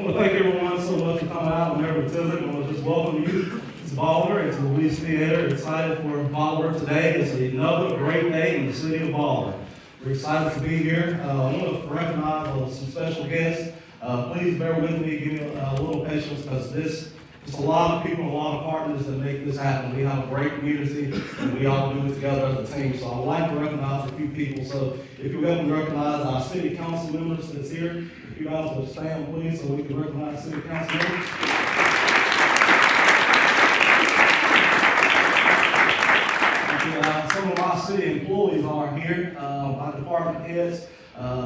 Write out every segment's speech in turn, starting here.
I want to thank everyone so much for coming out on every visit. I want to just welcome you to Bolivar and to the Louise Theater. Excited for Bolivar today. It's another great day in the city of Bolivar. We're excited to be here. I want to recognize some special guests. Please bear with me, give me a little patience because it's a lot of people, a lot of partners that make this happen. We have a great community and we all do it together as a team. So I would like to recognize a few people. So if you help me recognize our city council members that's here, if you guys would stand please so we can recognize city council members. Some of our city employees are here, my department heads.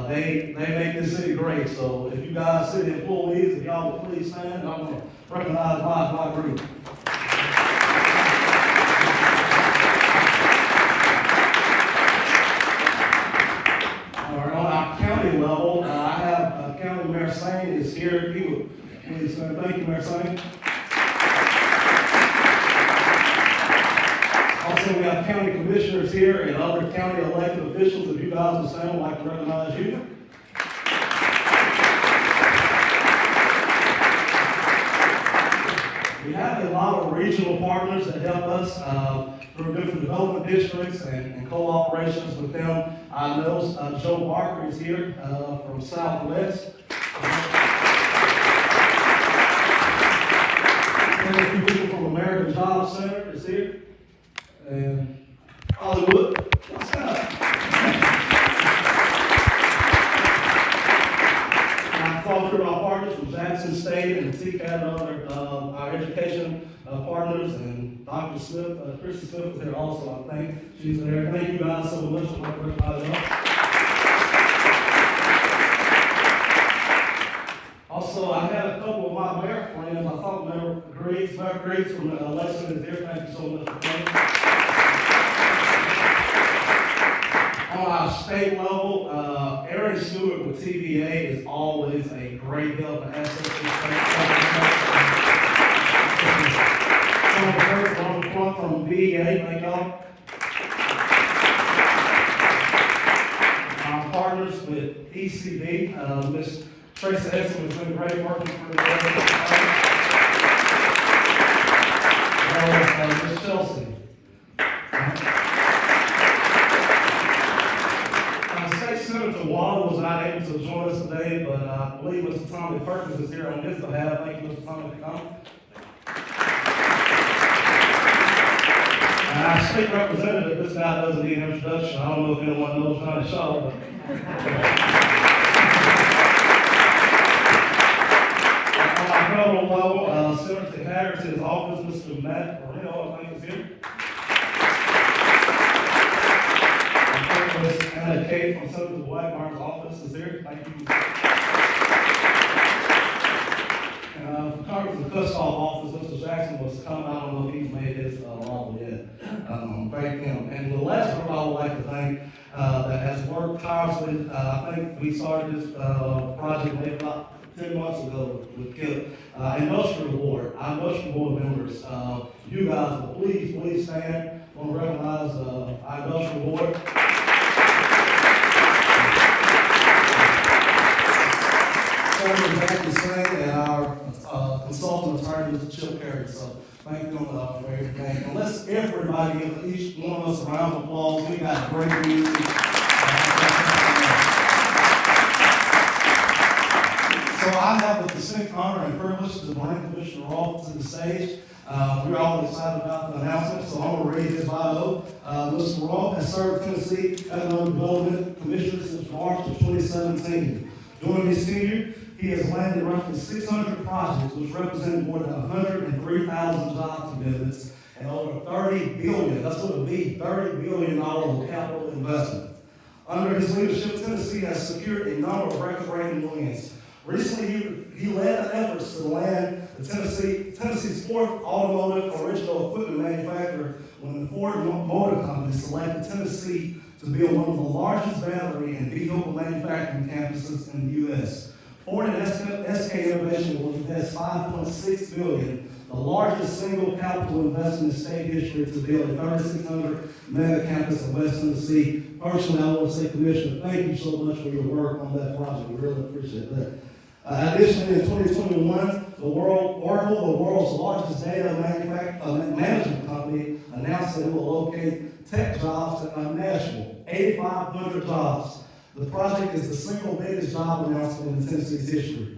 They make this city great. So if you guys, city employees, if y'all would please stand, I'm going to recognize my group. All right, on our county level, I have County Mayor Sane is here. If you would please stand. Thank you, Mayor Sane. Also, we have county commissioners here and other county elected officials. If you guys would stand, I'd like to recognize you. We have a lot of regional partners that help us through different development districts and cooperations with them. I know Joe Barker is here from Southwest. And a few people from American Job Center is here. And Hollywood, what's up? I talked to our partners from Jackson State and TCAT and other our education partners, and Dr. Smith, Christy Smith is here also, I think. She's there. Thank you guys so much for recognizing us. Also, I had a couple of my mayor friends. I thought Mayor Griggs from Lexington is here. Thank you so much for coming. On our state level, Aaron Stewart with TVA is always a great help and asset to the state. On the front from BEA, thank y'all. Our partners with ECB, Ms. Tracy Edson has been great working for the Ms. Chelsea. Senator Waller was not able to join us today, but I believe Mr. Tommy Perkins is here on his behalf. Thank you, Mr. Tommy, for coming. And our state representative, this guy doesn't need an introduction. I don't know if anyone knows Johnny Shaw, but on our federal level, Senator Haggerty's office, Mr. Matt Moreno, I think, is here. Anna Kay from Senator Blackburn's office is here. Thank you. And from Congressman Kustoff office, Mr. Jackson was coming. I don't know if he's made his log yet. Thank him. And the last group I would like to thank that has worked tirelessly. I think we started this project maybe about 10 months ago with KIP. Industrial Board, our Industrial Board members, you guys will please stand. I want to recognize our Industrial Board. Exactly saying, and our consultant attorney is Chip Carey. So thank you for everything. And let's everybody give each one of us a round of applause. We got great music. So I have the distinct honor and privilege to bring Commissioner Rolfe to the stage. We're all excited about the announcement, so I'm going to read his bio. Mr. Rolfe has served Tennessee Economic Development Commissioner since March of 2017. During his tenure, he has landed roughly 600 projects, which represent more than 103,000 job commitments and over $30 billion, that's what it be, $30 billion of capital investment. Under his leadership, Tennessee has secured a number of record-breaking wins. Recently, he led the efforts to land Tennessee's fourth automotive original equipment manufacturer when the Ford Motor Company selected Tennessee to build one of the largest battery and vehicle manufacturing campuses in the U.S. Ford and SK Innovation will invest $5.6 billion, the largest single capital investment in state history, to build a 3,600 mega campus in West Tennessee. Personally, I want to say, Commissioner, thank you so much for your work on that project. We really appreciate that. Additionally, in 2021, Oracle, the world's largest data management company, announced that it will locate tech jobs at Nashville, 8,500 jobs. The project is the single biggest job announcement in Tennessee's history.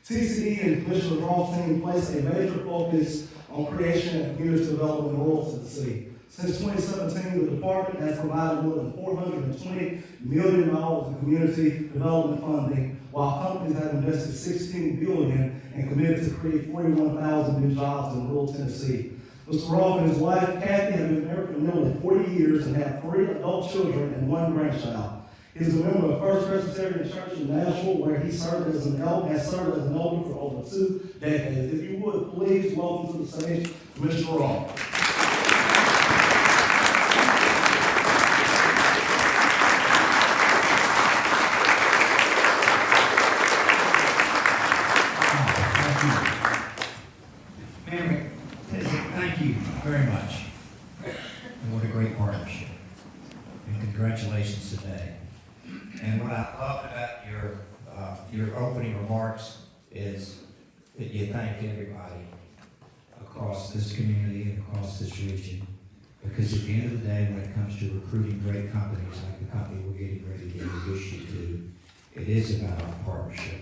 TCE and Commissioner Rolf's team place a major focus on creation and community development in rural Tennessee. Since 2017, the department has provided more than $420 million in community development funding, while companies have invested $16 billion and committed to create 41,000 new jobs in rural Tennessee. Mr. Rolfe and his wife, Kathy, have been married for nearly 40 years and have 3 adult children and 1 grandchild. He is a member of First Presbyterian Church in Nashville, where he served as an elder for over 2 decades. If you would, please welcome to the stage Mr. Rolfe. Thank you very much. And what a great partnership. And congratulations today. And what I loved about your opening remarks is that you thanked everybody across this community and across this region. Because at the end of the day, when it comes to recruiting great companies like the company we're getting ready to introduce you to, it is about our partnership.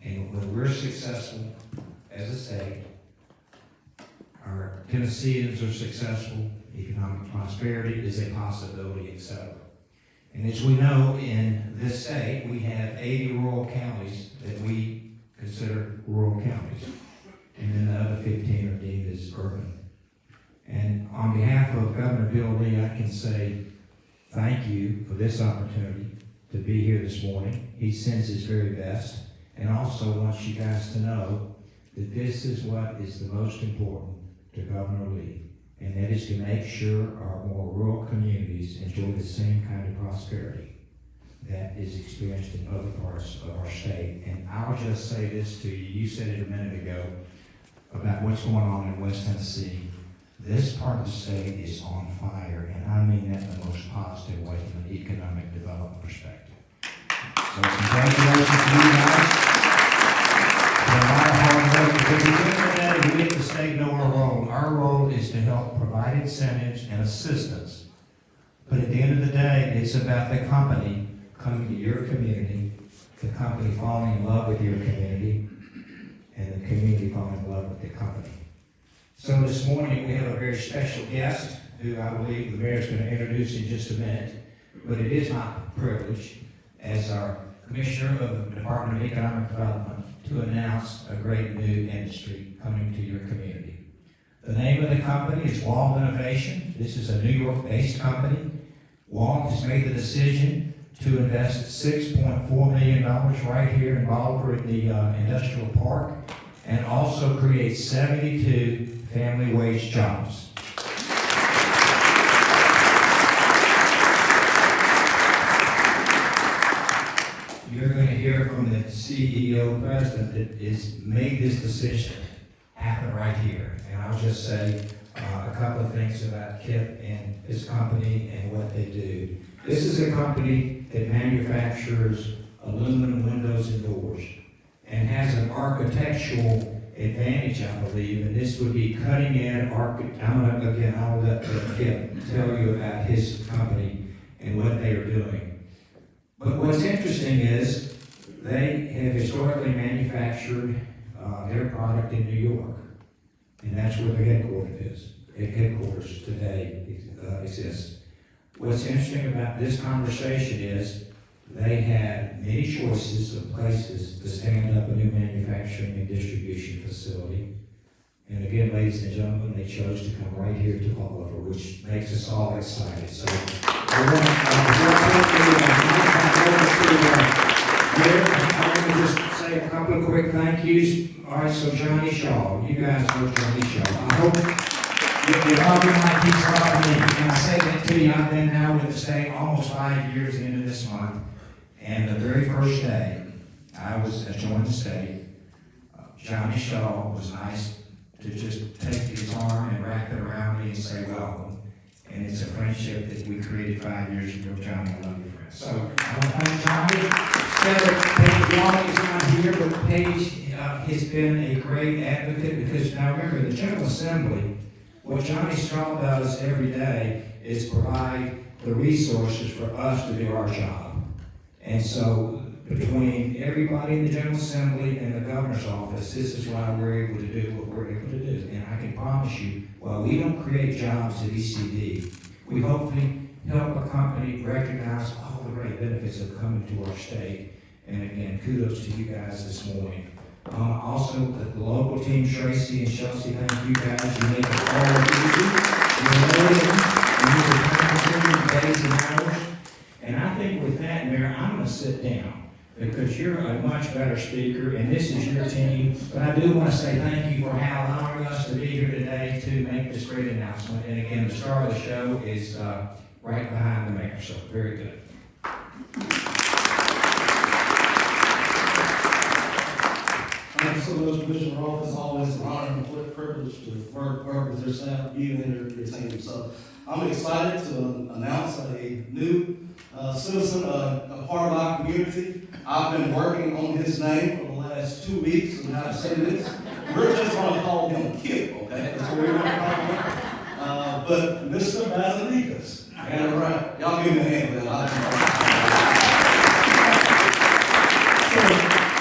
And when we're successful as a state, our Tennesseans are successful, economic prosperity is a possibility, etc. And as we know, in this state, we have 80 rural counties that we consider rural counties. And then the other 15 are deemed as urban. And on behalf of Governor Bill Lee, I can say thank you for this opportunity to be here this morning. He sends his very best and also wants you guys to know that this is what is the most important to Governor Lee, and that is to make sure our more rural communities enjoy the same kind of prosperity that is experienced in other parts of our state. And I'll just say this to you. You said it a minute ago about what's going on in West Tennessee. This part of the state is on fire, and I mean that in the most positive way from an economic development perspective. So congratulations to you guys. For a lot of hard work, because at the end of the day, we at the state know our role. Our role is to help provide incentives and assistance. But at the end of the day, it's about the company coming to your community, the company falling in love with your community, and the community falling in love with the company. So this morning, we have a very special guest who I believe the mayor is going to introduce in just a minute. But it is my privilege as our Commissioner of the Department of Economic Development to announce a great new industry coming to your community. The name of the company is Wall Innovation. This is a New York-based company. Wall has made the decision to invest $6.4 million right here in Bolivar at the industrial park, and also create 72 family wage jobs. You're going to hear from the CEO president that has made this decision happen right here. And I'll just say a couple of things about Kip and his company and what they do. This is a company that manufactures aluminum windows and doors and has an architectural advantage, I believe, and this would be cutting edge I'll let Kip tell you about his company and what they are doing. But what's interesting is they have historically manufactured their product in New York, and that's where the headquarters today exists. What's interesting about this conversation is they had many choices of places to stand up a new manufacturing and distribution facility. And again, ladies and gentlemen, they chose to come right here to Bolivar, which makes us all excited. So I want to just say a couple of quick thank yous. All right, so Johnny Shaw, you guys know Johnny Shaw. I hope you're all going to like he's loving me. And I say that to you, I've been now with the state almost 5 years into this month. And the very first day I joined the state, Johnny Shaw was nice to just take his arm and wrap it around me and say welcome. And it's a friendship that we created 5 years ago. Johnny, I love you, friend. So I want to thank Johnny. So Paige Long is not here, but Paige has been a great advocate because now remember, the General Assembly, what Johnny Straw does every day is provide the resources for us to do our job. And so between everybody in the General Assembly and the Governor's office, this is why we're able to do what we're able to do. And I can promise you, while we don't create jobs at ECD, we hopefully help a company recognize all the great benefits of coming to our state. And again, kudos to you guys this morning. Also, the local team, Tracy and Chelsea, thank you guys. You make it all easy. You're amazing. You make it consuming days and hours. And I think with that, Mayor, I'm going to sit down because you're a much better speaker and this is your team. But I do want to say thank you for Hal allowing us to be here today to make this great announcement. And again, the star of the show is right behind the mayor, so very good. Thank you so much, Commissioner Rolfe. It's always an honor and a privilege to work with your staff, you and your team. So I'm excited to announce a new citizen, a part of our community. I've been working on his name for the last 2 weeks, and I've said this. We're just going to call him Kip, okay? That's what we're going to call him. But Mr. Basilikas, I got it right. Y'all give me a hand for that.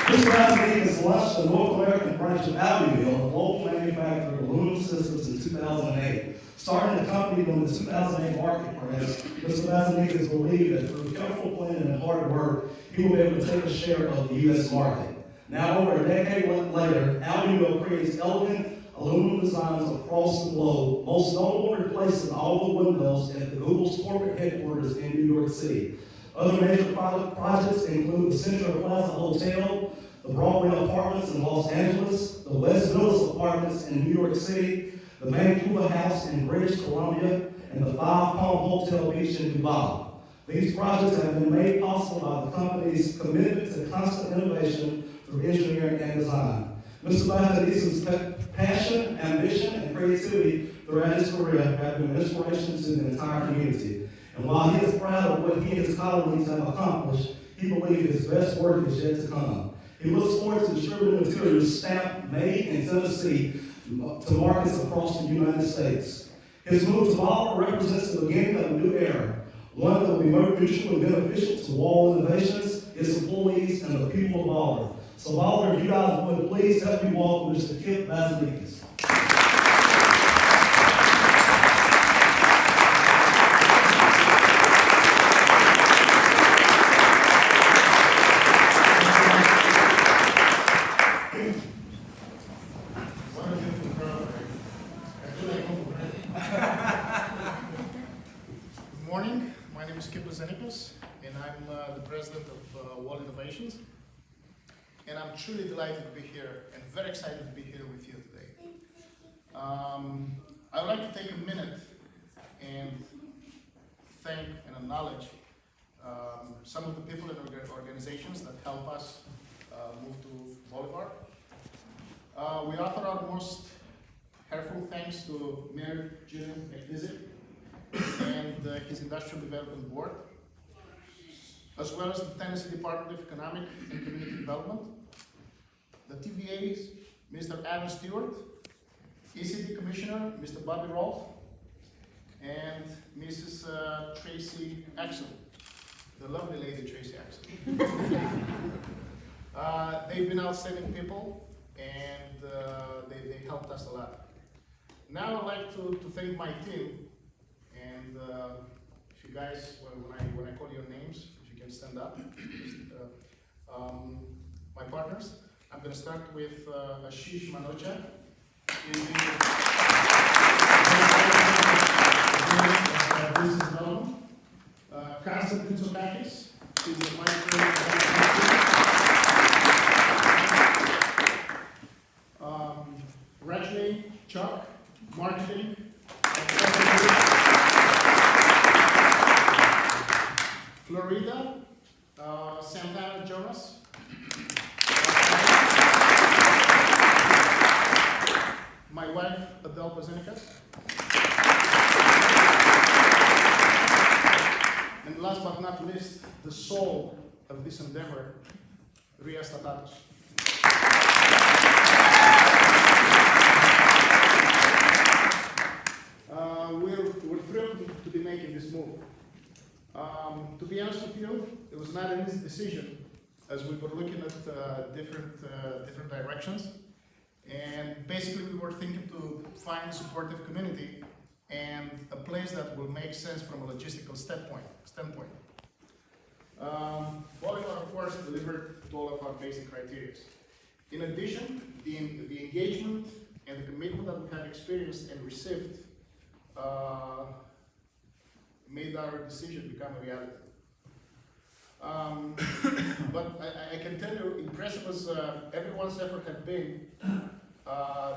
Mr. Basilikas launched the North American branch of Alumill, a local manufacturer of aluminum systems in 2008. Starting the company during the 2008 market crash, Mr. Basilikas believed that through careful planning and hard work, he will be able to take a share of the U.S. market. Now, over a decade later, Alumill creates elegant aluminum designs across the globe, most notably replacing all the windows at the Google's corporate headquarters in New York City. Other major projects include the Central Plaza Hotel, the Broadway Apartments in Los Angeles, the West Village Apartments in New York City, the Vancouver House in British Columbia, and the Five Palm Hotel Beach in Dubai. These projects have been made possible by the company's commitment to constant innovation through engineering and design. Mr. Basilikas' passion, ambition, and creativity throughout his career have been an inspiration to the entire community. And while he is proud of what he and his colleagues have accomplished, he believes his best work is yet to come. He looks forward to distributing materials stamped made in Tennessee to markets across the United States. His move to Bolivar represents the beginning of a new era, one that will be mutually beneficial to all innovations, its employees, and the people of Bolivar. So Bolivar, if you guys would please help me welcome Mr. Kip Basilikas. Good morning, my name is Kip Basilikas, and I'm the president of Wall Innovations. And I'm truly delighted to be here and very excited to be here with you today. I would like to take a minute and thank and acknowledge some of the people and organizations that help us move to Bolivar. We offer our most heartfelt thanks to Mayor Jim McDizzit and his Industrial Development Board, as well as the Tennessee Department of Economic and Community Development, the TVA's Mr. Adam Stewart, ECD Commissioner Mr. Bobby Rolfe, and Mrs. Tracy Axel, the lovely lady Tracy Axel. They've been outstanding people, and they helped us a lot. Now I'd like to thank my team, and if you guys, when I call your names, if you can stand up. My partners, I'm going to start with Ashish Manocha. Business development. Constantine Tsoutakis is the vice president. Rajni Chuck, marketing. Florida, Santana Jonas. My wife, Adele Basilikas. And last but not least, the soul of this endeavor, Ria Statatos. We're thrilled to be making this move. To be honest with you, it was not an easy decision as we were looking at different directions. And basically we were thinking to find a supportive community and a place that will make sense from a logistical standpoint. Bolivar, of course, delivered to all of our basic criteria. In addition, the engagement and the commitment that we have experienced and received made our decision become a reality. But I can tell you, impressive as everyone's effort had been,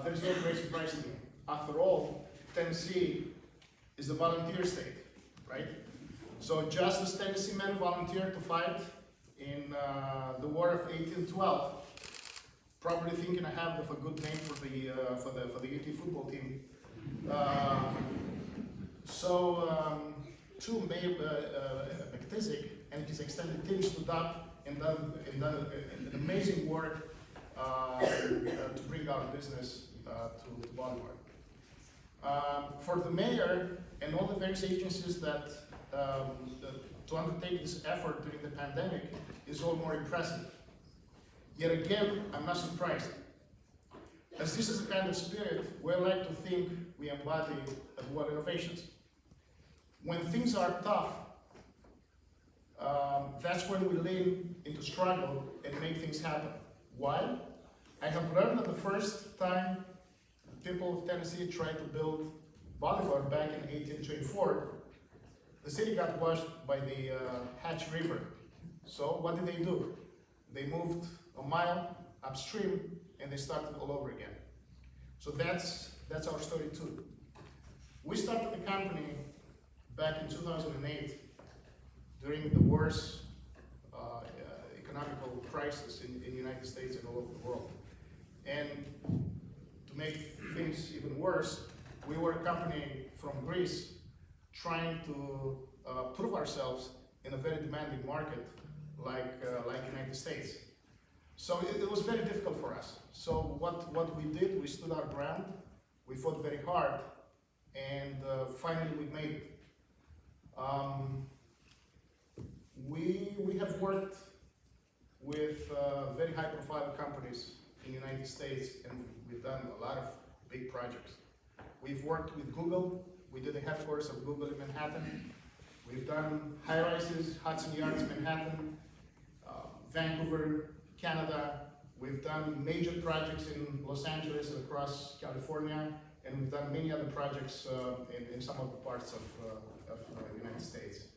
there's no great surprise to me. After all, Tennessee is a volunteer state, right? So just as Tennessee men volunteered to fight in the War of 1812, probably thinking I have of a good name for the UT football team. Too, McTizick and his extended team stood up and done an amazing work to bring our business to Bolivar. For the mayor and all the various agencies that to undertake this effort during the pandemic is all more impressive. Yet again, I'm not surprised. As this is the kind of spirit we like to think we embody at World Innovations. When things are tough, that's when we lean into struggle and make things happen. Why? I have learned that the first time the people of Tennessee tried to build Bolivar back in 1824, the city got washed by the Hatch River. So what did they do? They moved a mile upstream and they started all over again. So that's our story too. We started the company back in 2008 during the worst economical crisis in the United States and all over the world. And to make things even worse, we were a company from Greece trying to prove ourselves in a very demanding market like United States. So it was very difficult for us. So what we did, we stood our ground, we fought very hard, and finally we made it. We have worked with very high-profile companies in the United States, and we've done a lot of big projects. We've worked with Google. We did the headquarters of Google in Manhattan. We've done high-rises, Hudson Yards, Manhattan, Vancouver, Canada. We've done major projects in Los Angeles and across California, and we've done many other projects in some of the parts of the United States.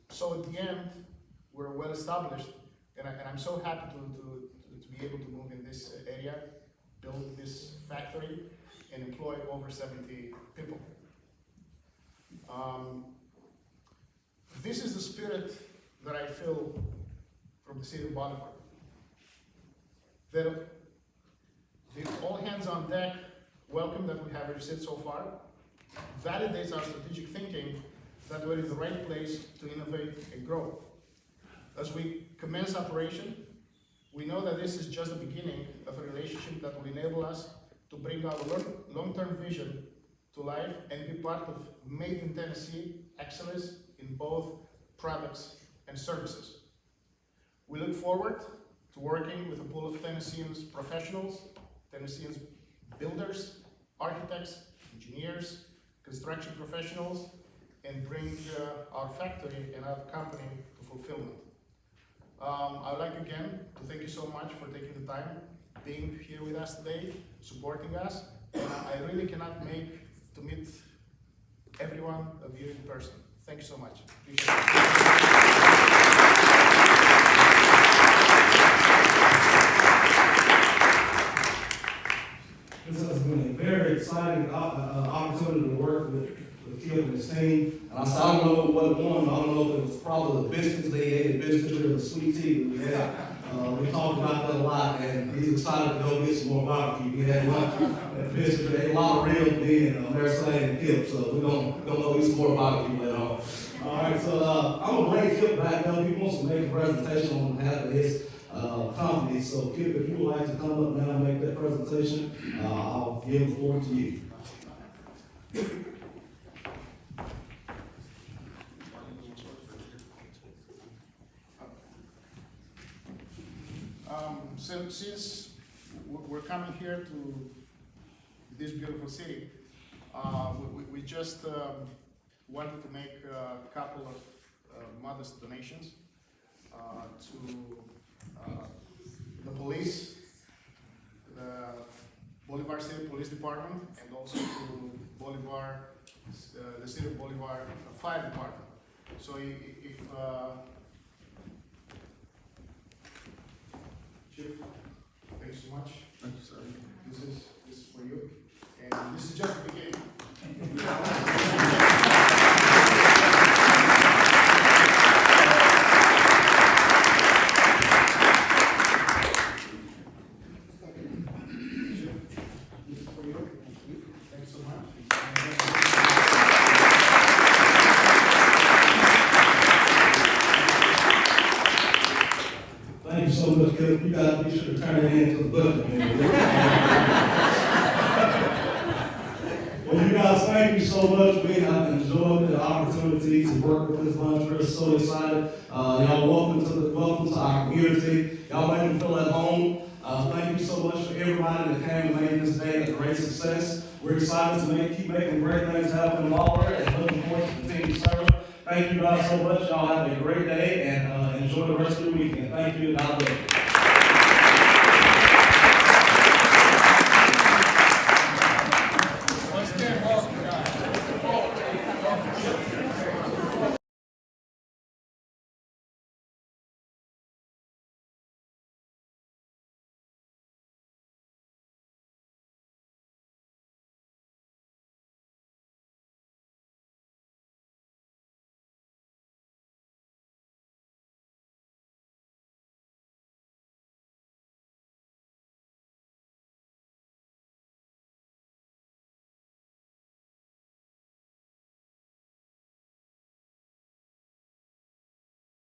So at the end, we're well established, and I'm so happy to be able to move in this area, build this factory, and employ over 70 people. This is the spirit that I feel from the city of Bolivar. The all hands on deck welcome that we have received so far validates our strategic thinking that we're in the right place to innovate and grow. As we commence operation, we know that this is just the beginning of a relationship that will enable us to bring our long-term vision to life and be part of Made in Tennessee excellence in both products and services. We look forward to working with a pool of Tennesseans professionals, Tennesseans builders, architects, engineers, construction professionals, and bring our factory and our company to fulfillment. I would like again to thank you so much for taking the time, being here with us today, supporting us. I really cannot wait to meet every one of you in person. Thank you so much. Appreciate it. This has been a very exciting opportunity to work with Kip and his team. And I don't know what it won. I don't know if it was probably the biscuits they ate visitor of the sweet tea that we had. We talked about that a lot, and he's excited to go get some more barbecue. We had lunch at the visitor, ate a lot of ribs then, Marisol and Kip, so we're gonna go eat some more barbecue later on. All right, so I'm gonna bring Kip back up. He wants to make a presentation on behalf of his company. So Kip, if you would like to come up now and make that presentation, I'll give the floor to you. Since we're coming here to this beautiful city, we just wanted to make a couple of modest donations to the police, the Bolivar City Police Department, and also to Bolivar, the City of Bolivar Fire Department. So if Chief, thanks so much. Thank you, sir. This is for you, and this is just the beginning. This is for you. Thanks so much. Thank you so much, Kip. You gotta be sure to turn it into the budget, man. Well, you guys, thank you so much. We have enjoyed the opportunity to work with this bunch. We're so excited. Y'all welcome to our community. Y'all make them feel at home. Thank you so much for everybody that came and made this day a great success. We're excited to keep making great things happen in Bolivar and looking forward to continue serving. Thank you guys so much. Y'all have a great day and enjoy the rest of your weekend. Thank you, and God bless you.